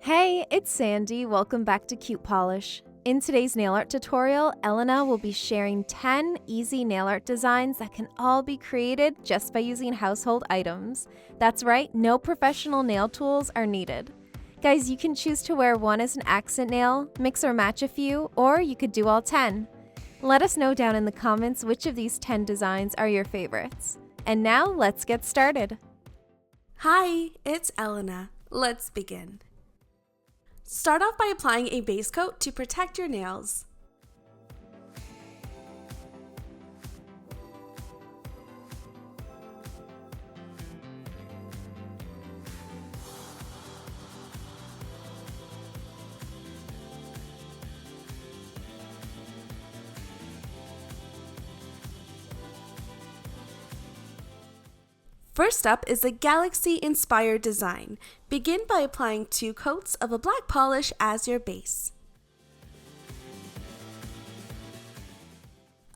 Hey, it's Sandy. Welcome back to Cutepolish. In today's nail art tutorial, Elena will be sharing 10 easy nail art designs that can all be created just by using household items. That's right, no professional nail tools are needed. Guys, you can choose to wear one as an accent nail, mix or match a few, or you could do all 10. Let us know down in the comments which of these 10 designs are your favorites. And now, let's get started. Hi, it's Elena. Let's begin. Start off by applying a base coat to protect your nails. First up is a galaxy-inspired design. Begin by applying 2 coats of a black polish as your base.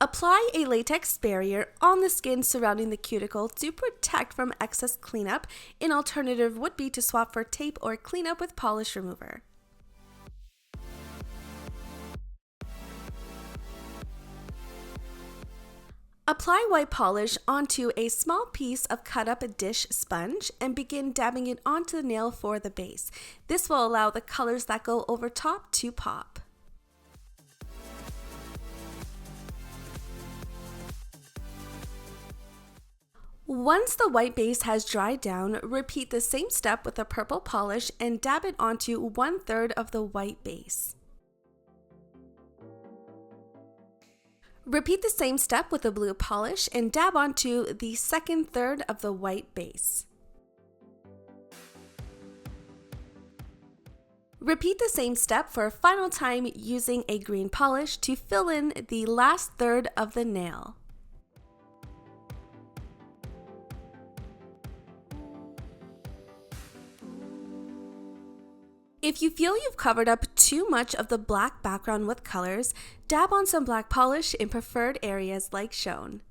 Apply a latex barrier on the skin surrounding the cuticle to protect from excess cleanup. An alternative would be to swap for tape or clean up with polish remover. Apply white polish onto a small piece of cut up dish sponge and begin dabbing it onto the nail for the base. This will allow the colors that go over top to pop. Once the white base has dried down, repeat the same step with the purple polish and dab it onto 1/3 of the white base. Repeat the same step with the blue polish and dab onto the second third of the white base. Repeat the same step for a final time using a green polish to fill in the last third of the nail. If you feel you've covered up too much of the black background with colors, dab on some black polish in preferred areas like shown.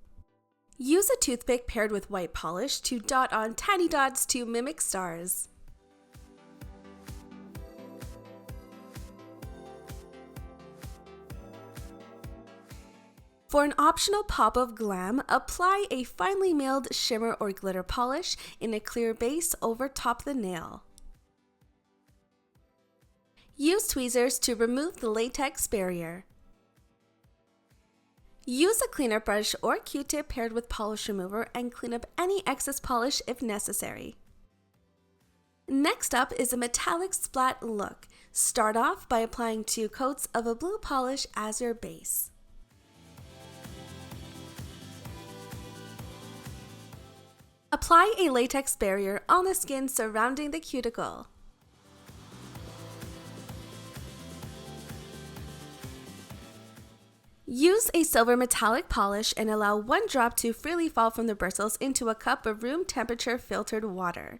Use a toothpick paired with white polish to dot on tiny dots to mimic stars. For an optional pop of glam, apply a finely milled shimmer or glitter polish in a clear base over top the nail. Use tweezers to remove the latex barrier. Use a cleaner brush or Q-tip paired with polish remover and clean up any excess polish if necessary. Next up is a metallic splat look. Start off by applying 2 coats of a blue polish as your base. Apply a latex barrier on the skin surrounding the cuticle. Use a silver metallic polish and allow 1 drop to freely fall from the bristles into a cup of room temperature filtered water.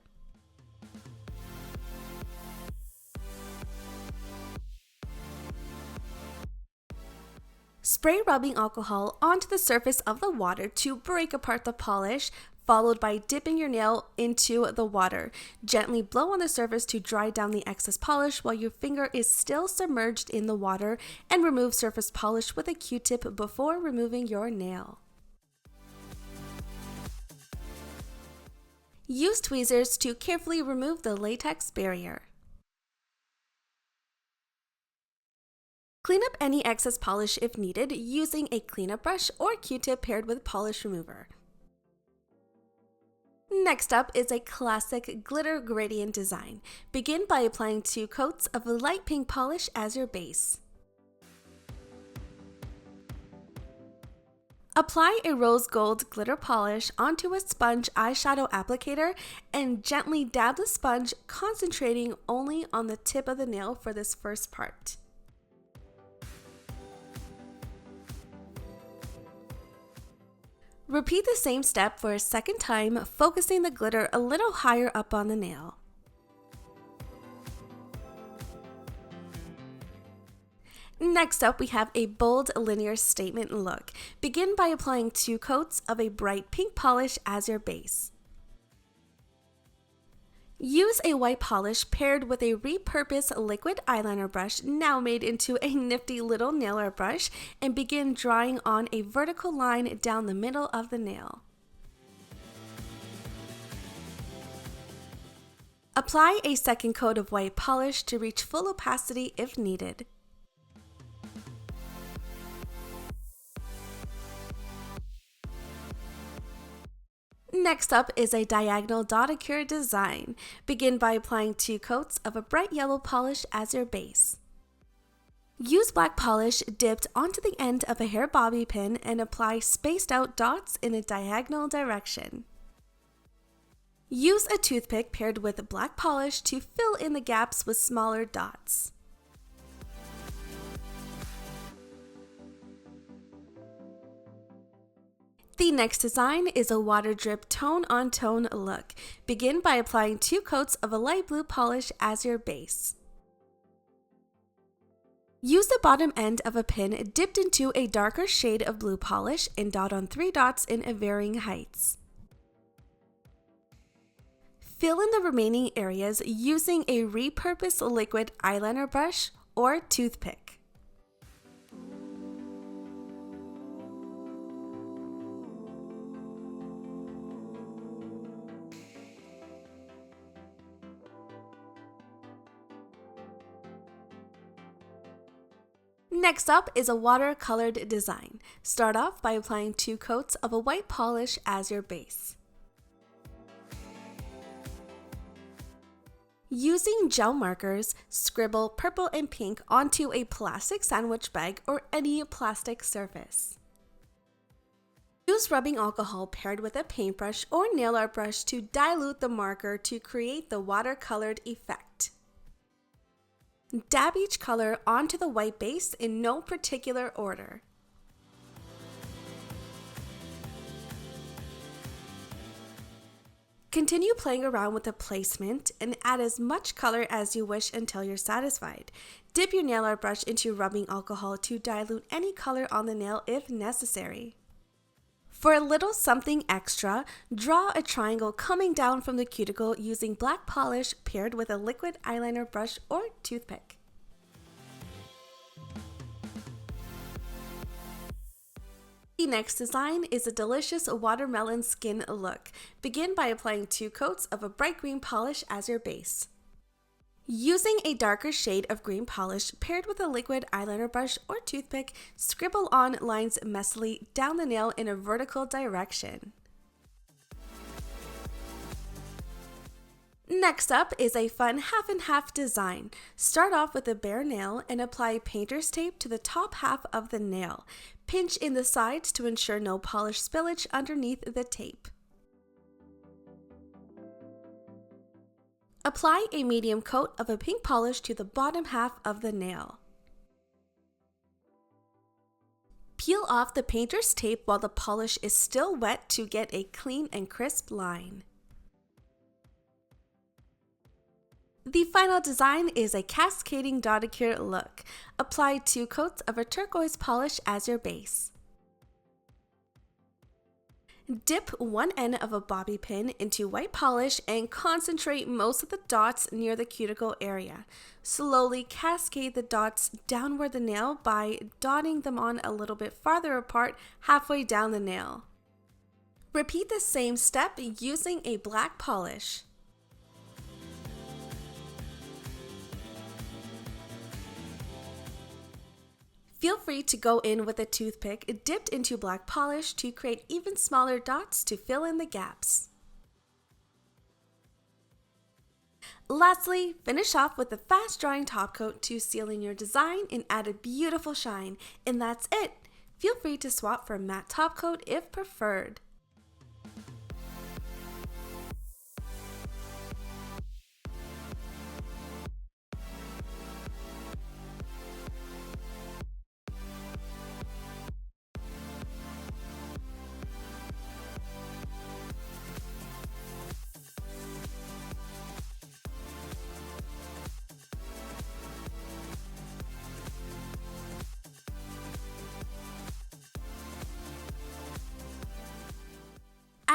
Spray rubbing alcohol onto the surface of the water to break apart the polish, followed by dipping your nail into the water. Gently blow on the surface to dry down the excess polish while your finger is still submerged in the water, and remove surface polish with a Q-tip before removing your nail. Use tweezers to carefully remove the latex barrier. Clean up any excess polish if needed using a cleanup brush or Q-tip paired with polish remover. Next up is a classic glitter gradient design. Begin by applying 2 coats of a light pink polish as your base. Apply a rose gold glitter polish onto a sponge eyeshadow applicator and gently dab the sponge, concentrating only on the tip of the nail for this first part. Repeat the same step for a second time, focusing the glitter a little higher up on the nail. Next up, we have a bold linear statement look. Begin by applying 2 coats of a bright pink polish as your base. Use a white polish paired with a repurposed liquid eyeliner brush, now made into a nifty little nail art brush, and begin drawing on a vertical line down the middle of the nail. Apply a second coat of white polish to reach full opacity if needed. Next up is a diagonal DOTTICURE design. Begin by applying 2 coats of a bright yellow polish as your base. Use black polish dipped onto the end of a hair bobby pin and apply spaced out dots in a diagonal direction. Use a toothpick paired with black polish to fill in the gaps with smaller dots. The next design is a water drip tone-on-tone look. Begin by applying 2 coats of a light blue polish as your base. Use the bottom end of a pin dipped into a darker shade of blue polish and dot on 3 dots in varying heights. Fill in the remaining areas using a repurposed liquid eyeliner brush or toothpick. Next up is a watercolored design. Start off by applying 2 coats of a white polish as your base. Using gel markers, scribble purple and pink onto a plastic sandwich bag or any plastic surface. Use rubbing alcohol paired with a paintbrush or nail art brush to dilute the marker to create the watercolored effect. Dab each color onto the white base in no particular order. Continue playing around with the placement and add as much color as you wish until you're satisfied. Dip your nail art brush into rubbing alcohol to dilute any color on the nail if necessary. For a little something extra, draw a triangle coming down from the cuticle using black polish paired with a liquid eyeliner brush or toothpick. The next design is a delicious watermelon skin look. Begin by applying 2 coats of a bright green polish as your base. Using a darker shade of green polish paired with a liquid eyeliner brush or toothpick, scribble on lines messily down the nail in a vertical direction. Next up is a fun half and half design. Start off with a bare nail and apply painter's tape to the top half of the nail. Pinch in the sides to ensure no polish spillage underneath the tape. Apply a medium coat of a pink polish to the bottom half of the nail. Peel off the painter's tape while the polish is still wet to get a clean and crisp line. The final design is a cascading DOTTICURE look. Apply 2 coats of a turquoise polish as your base. Dip one end of a bobby pin into white polish and concentrate most of the dots near the cuticle area. Slowly cascade the dots downward the nail by dotting them on a little bit farther apart halfway down the nail. Repeat the same step using a black polish. Feel free to go in with a toothpick dipped into black polish to create even smaller dots to fill in the gaps. Lastly, finish off with a fast drying top coat to seal in your design and add a beautiful shine. And that's it! Feel free to swap for a matte top coat if preferred.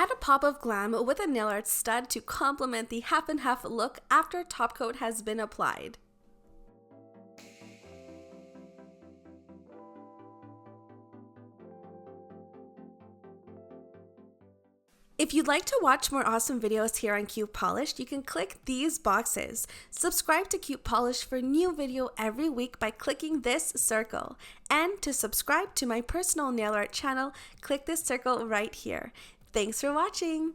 Add a pop of glam with a nail art stud to complement the half and half look after top coat has been applied. If you'd like to watch more awesome videos here on CutePolish, you can click these boxes. Subscribe to CutePolish for new video every week by clicking this circle. And to subscribe to my personal nail art channel, click this circle right here. Thanks for watching!